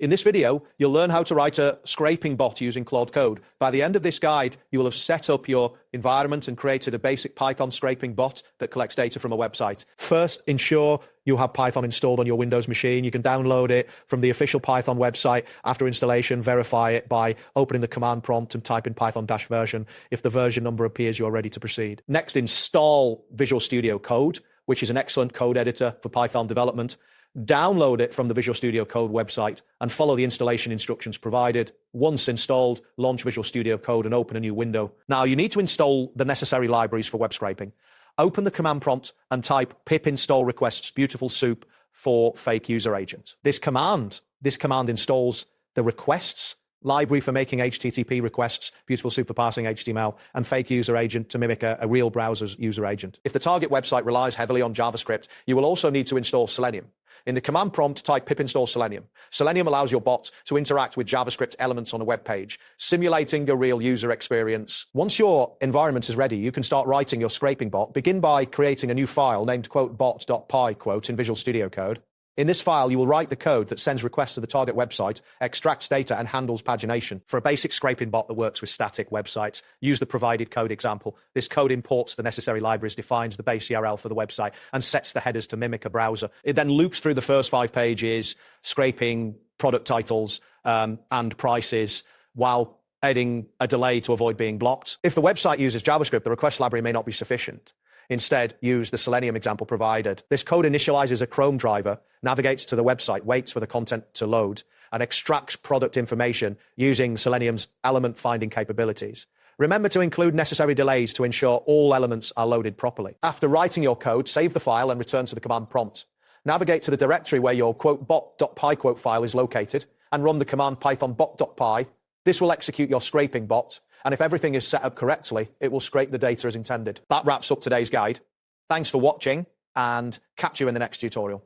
In this video, you'll learn how to write a scraping bot using Claude Code. By the end of this guide, you will have set up your environment and created a basic Python scraping bot that collects data from a website. First, ensure you have Python installed on your Windows machine. You can download it from the official Python website. After installation, verify it by opening the command prompt and type in Python-version. If the version number appears, you're ready to proceed. Next, install Visual Studio Code, which is an excellent code editor for Python development. Download it from the Visual Studio Code website and follow the installation instructions provided. Once installed, launch Visual Studio Code and open a new window. Now, you need to install the necessary libraries for web scraping. Open the command prompt and type pip install requests beautiful soup for fake user agent. This command installs the requests library for making HTTP requests, beautiful soup for parsing HTML, and fake user agent to mimic a real browser's user agent. If the target website relies heavily on JavaScript, you will also need to install Selenium. In the command prompt, type pip install Selenium. Selenium allows your bot to interact with JavaScript elements on a web page, simulating a real user experience. Once your environment is ready, you can start writing your scraping bot. Begin by creating a new file named bot.py in Visual Studio Code. In this file, you will write the code that sends requests to the target website, extracts data, and handles pagination. For a basic scraping bot that works with static websites, use the provided code example. This code imports the necessary libraries, defines the base URL for the website, and sets the headers to mimic a browser. It then loops through the first 5 pages, scraping product titles and prices, while adding a delay to avoid being blocked. If the website uses JavaScript, the request library may not be sufficient. Instead, use the Selenium example provided. This code initializes a Chrome driver, navigates to the website, waits for the content to load, and extracts product information using Selenium's element finding capabilities. Remember to include necessary delays to ensure all elements are loaded properly. After writing your code, save the file and return to the command prompt. Navigate to the directory where your bot.py file is located and run the command python bot.py. This will execute your scraping bot, and if everything is set up correctly, it will scrape the data as intended. That wraps up today's guide. Thanks for watching, and catch you in the next tutorial.